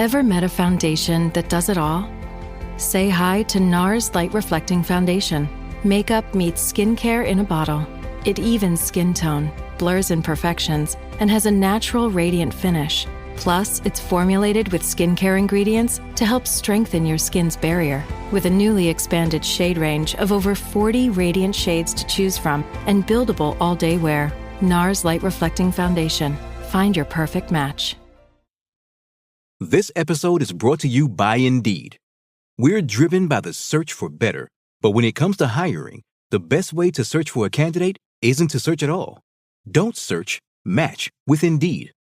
Ever met a foundation that does it all? Say hi to NARS Light Reflecting Foundation. Makeup meets skincare in a bottle. It evens skin tone, blurs imperfections, and has a natural radiant finish. Plus, it's formulated with skincare ingredients to help strengthen your skin's barrier. With a newly expanded shade range of over 40 radiant shades to choose from and buildable all-day wear, NARS Light Reflecting Foundation. Find your perfect match. This episode is brought to you by Indeed. We're driven by the search for better, but when it comes to hiring, the best way to search for a candidate isn't to search at all. Don't search, match with Indeed.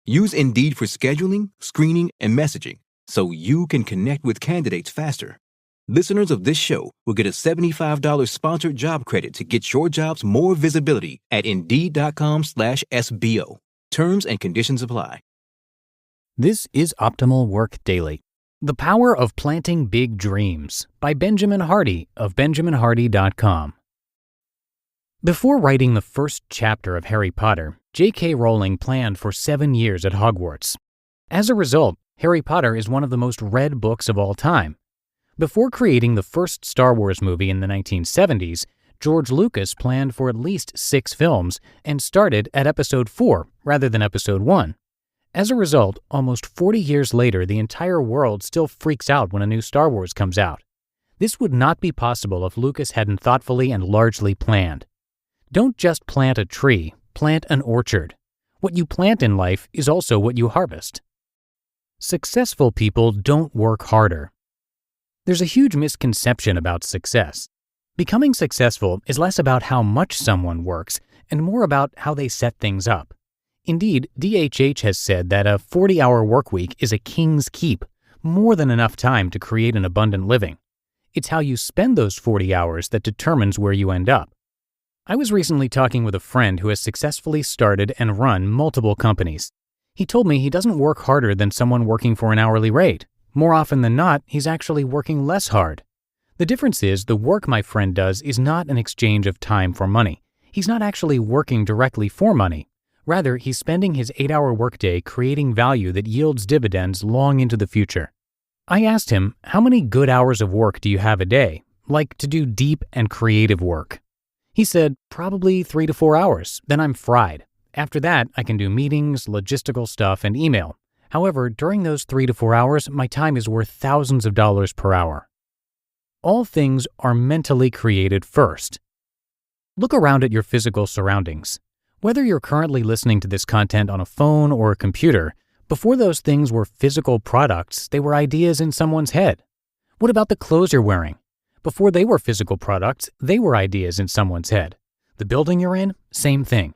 Use Indeed for scheduling, screening, and messaging so you can connect with candidates faster. Listeners of this show will get a $75 sponsored job credit to get your jobs more visibility at Indeed.com/SBO. Terms and conditions apply. This is Optimal Work Daily. The Power of Planting Big Dreams by Benjamin Hardy of benjaminhardy.com. Before writing the first chapter of Harry Potter, J.K. Rowling planned for 7 years at Hogwarts. As a result, Harry Potter is one of the most read books of all time. Before creating the first Star Wars movie in the 1970s, George Lucas planned for at least 6 films and started at Episode 4 rather than Episode 1. As a result, almost 40 years later, the entire world still freaks out when a new Star Wars comes out. This would not be possible if Lucas hadn't thoughtfully and largely planned. Don't just plant a tree, plant an orchard. What you plant in life is also what you harvest. Successful people don't work harder. There's a huge misconception about success. Becoming successful is less about how much someone works and more about how they set things up. Indeed, DHH has said that a 40-hour workweek is a king's keep, more than enough time to create an abundant living. It's how you spend those 40 hours that determines where you end up. I was recently talking with a friend who has successfully started and run multiple companies. He told me he doesn't work harder than someone working for an hourly rate. More often than not, he's actually working less hard. The difference is the work my friend does is not an exchange of time for money. He's not actually working directly for money. Rather, he's spending his 8-hour workday creating value that yields dividends long into the future. I asked him, how many good hours of work do you have a day, like to do deep and creative work? He said, probably 3 to 4 hours, then I'm fried. After that, I can do meetings, logistical stuff, and email. However, during those 3 to 4 hours, my time is worth thousands of dollars per hour. All things are mentally created first. Look around at your physical surroundings. Whether you're currently listening to this content on a phone or a computer, before those things were physical products, they were ideas in someone's head. What about the clothes you're wearing? Before they were physical products, they were ideas in someone's head. The building you're in, same thing.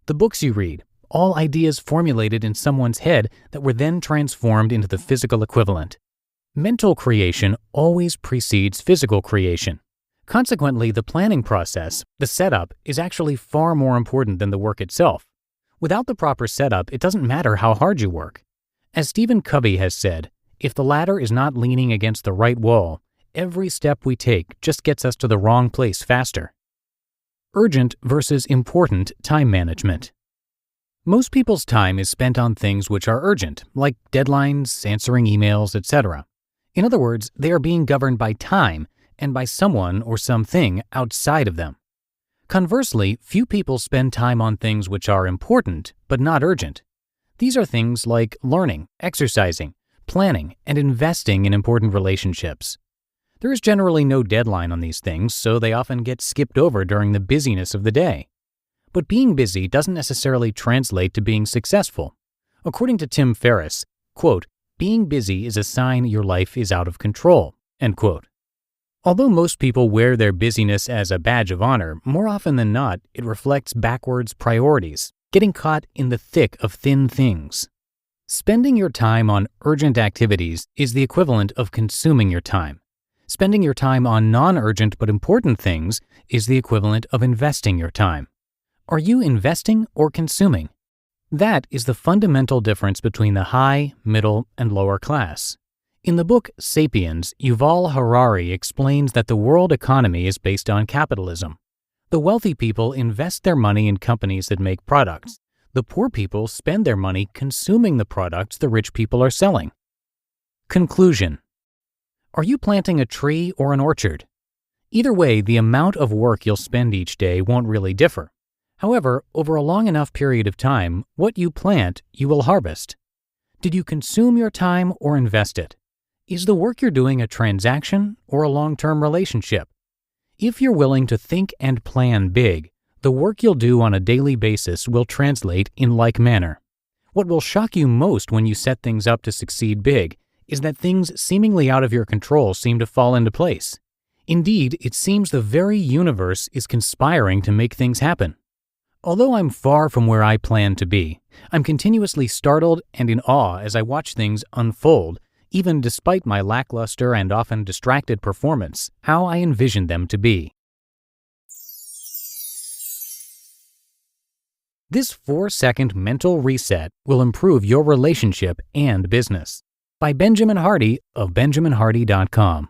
The books you read, all ideas formulated in someone's head that were then transformed into the physical equivalent. Mental creation always precedes physical creation. Consequently, the planning process, the setup, is actually far more important than the work itself. Without the proper setup, it doesn't matter how hard you work. As Stephen Covey has said, if the ladder is not leaning against the right wall, every step we take just gets us to the wrong place faster. Urgent versus important time management. Most people's time is spent on things which are urgent, like deadlines, answering emails, etc. In other words, they are being governed by time and by someone or something outside of them. Conversely, few people spend time on things which are important but not urgent. These are things like learning, exercising, planning, and investing in important relationships. There is generally no deadline on these things, so they often get skipped over during the busyness of the day. But being busy doesn't necessarily translate to being successful. According to Tim Ferriss, quote, being busy is a sign your life is out of control, end quote. Although most people wear their busyness as a badge of honor, more often than not, it reflects backwards priorities, getting caught in the thick of thin things. Spending your time on urgent activities is the equivalent of consuming your time. Spending your time on non-urgent but important things is the equivalent of investing your time. Are you investing or consuming? That is the fundamental difference between the high, middle, and lower class. In the book Sapiens, Yuval Harari explains that the world economy is based on capitalism. The wealthy people invest their money in companies that make products. The poor people spend their money consuming the products the rich people are selling. Conclusion. Are you planting a tree or an orchard? Either way, the amount of work you'll spend each day won't really differ. However, over a long enough period of time, what you plant, you will harvest. Did you consume your time or invest it? Is the work you're doing a transaction or a long-term relationship? If you're willing to think and plan big, the work you'll do on a daily basis will translate in like manner. What will shock you most when you set things up to succeed big is that things seemingly out of your control seem to fall into place. Indeed, it seems the very universe is conspiring to make things happen. Although I'm far from where I plan to be, I'm continuously startled and in awe as I watch things unfold, even despite my lackluster and often distracted performance, how I envisioned them to be. This 4-second mental reset will improve your relationship and business. By Benjamin Hardy of benjaminhardy.com.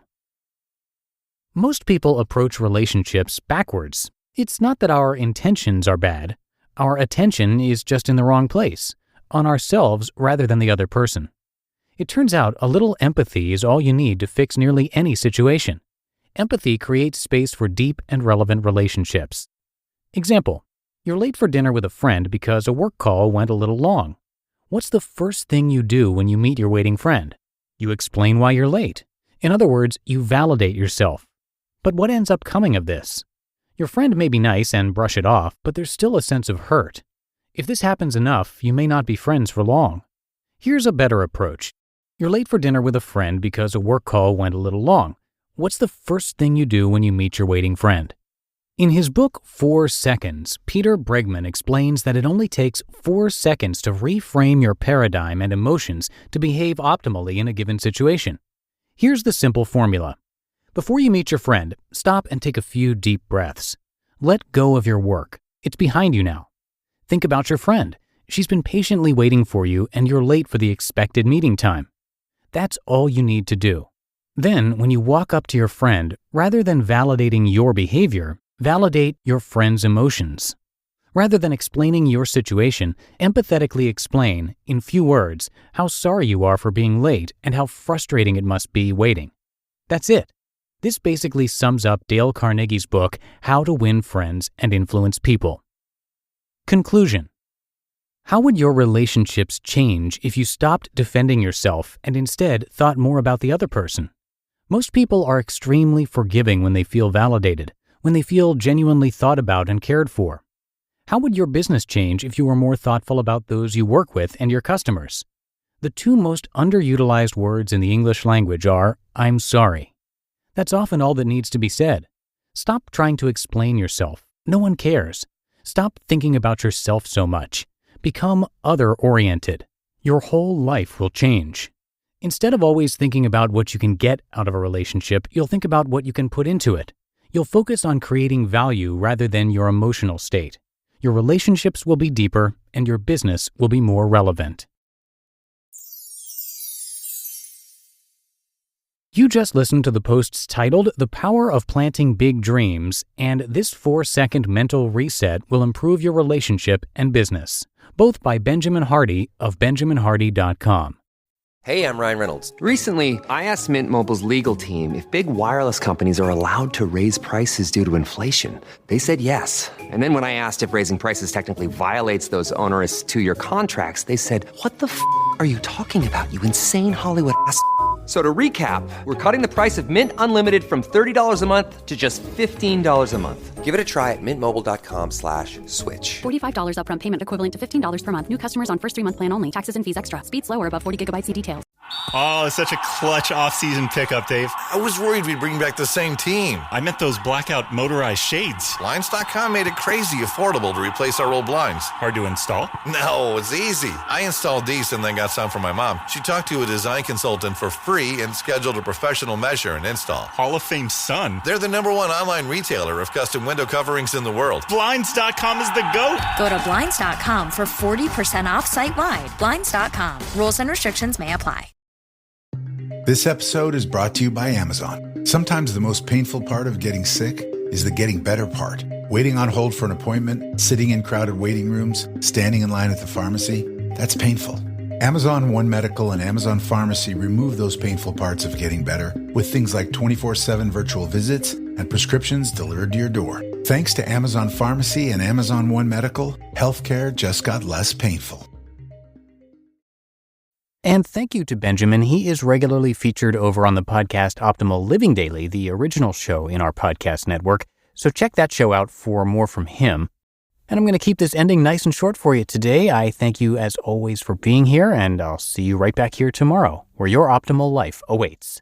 Most people approach relationships backwards. It's not that our intentions are bad. Our attention is just in the wrong place, on ourselves rather than the other person. It turns out a little empathy is all you need to fix nearly any situation. Empathy creates space for deep and relevant relationships. Example, you're late for dinner with a friend because a work call went a little long. What's the first thing you do when you meet your waiting friend? You explain why you're late. In other words, you validate yourself. But what ends up coming of this? Your friend may be nice and brush it off, but there's still a sense of hurt. If this happens enough, you may not be friends for long. Here's a better approach. You're late for dinner with a friend because a work call went a little long. What's the first thing you do when you meet your waiting friend? In his book, 4 Seconds, Peter Bregman explains that it only takes 4 seconds to reframe your paradigm and emotions to behave optimally in a given situation. Here's the simple formula. Before you meet your friend, stop and take a few deep breaths. Let go of your work. It's behind you now. Think about your friend. She's been patiently waiting for you and you're late for the expected meeting time. That's all you need to do. Then, when you walk up to your friend, rather than validating your behavior, validate your friend's emotions. Rather than explaining your situation, empathetically explain, in few words, how sorry you are for being late and how frustrating it must be waiting. That's it. This basically sums up Dale Carnegie's book, How to Win Friends and Influence People. Conclusion. How would your relationships change if you stopped defending yourself and instead thought more about the other person? Most people are extremely forgiving when they feel validated, when they feel genuinely thought about and cared for. How would your business change if you were more thoughtful about those you work with and your customers? The two most underutilized words in the English language are, I'm sorry. That's often all that needs to be said. Stop trying to explain yourself. No one cares. Stop thinking about yourself so much. Become other-oriented. Your whole life will change. Instead of always thinking about what you can get out of a relationship, you'll think about what you can put into it. You'll focus on creating value rather than your emotional state. Your relationships will be deeper, and your business will be more relevant. You just listened to the posts titled The Power of Planting Big Dreams, and this 4-second mental reset will improve your relationship and business, both by Benjamin Hardy of benjaminhardy.com. Hey, I'm Ryan Reynolds. Recently, I asked Mint Mobile's legal team if big wireless companies are allowed to raise prices due to inflation. They said yes. And then when I asked if raising prices technically violates those onerous 2-year contracts, they said, "What the f*** are you talking about, you insane Hollywood ass?" So to recap, we're cutting the price of Mint Unlimited from $30 a month to just $15 a month. Give it a try at mintmobile.com/switch. $45 upfront payment equivalent to $15 per month. New customers on first 3-month plan only. Taxes and fees extra. Speed slower above 40 gigabytes. See details. Oh, it's such a clutch off-season pickup, Dave. I was worried we'd bring back the same team. I meant those blackout motorized shades. Blinds.com made it crazy affordable to replace our old blinds. Hard to install? No, it's easy. I installed these and then got some for my mom. She talked to a design consultant for free and scheduled a professional measure and install. Hall of Fame son. They're the #1 online retailer of custom window coverings in the world. Blinds.com is the GOAT. Go to Blinds.com for 40% off site-wide. Blinds.com. Rules and restrictions may apply. This episode is brought to you by Amazon. Sometimes the most painful part of getting sick is the getting better part. Waiting on hold for an appointment, sitting in crowded waiting rooms, standing in line at the pharmacy, that's painful. Amazon One Medical and Amazon Pharmacy remove those painful parts of getting better with things like 24/7 virtual visits and prescriptions delivered to your door. Thanks to Amazon Pharmacy and Amazon One Medical, healthcare just got less painful. And thank you to Benjamin. He is regularly featured over on the podcast Optimal Living Daily, the original show in our podcast network. So check that show out for more from him. And I'm going to keep this ending nice and short for you today. I thank you as always for being here, and I'll see you right back here tomorrow, where your optimal life awaits.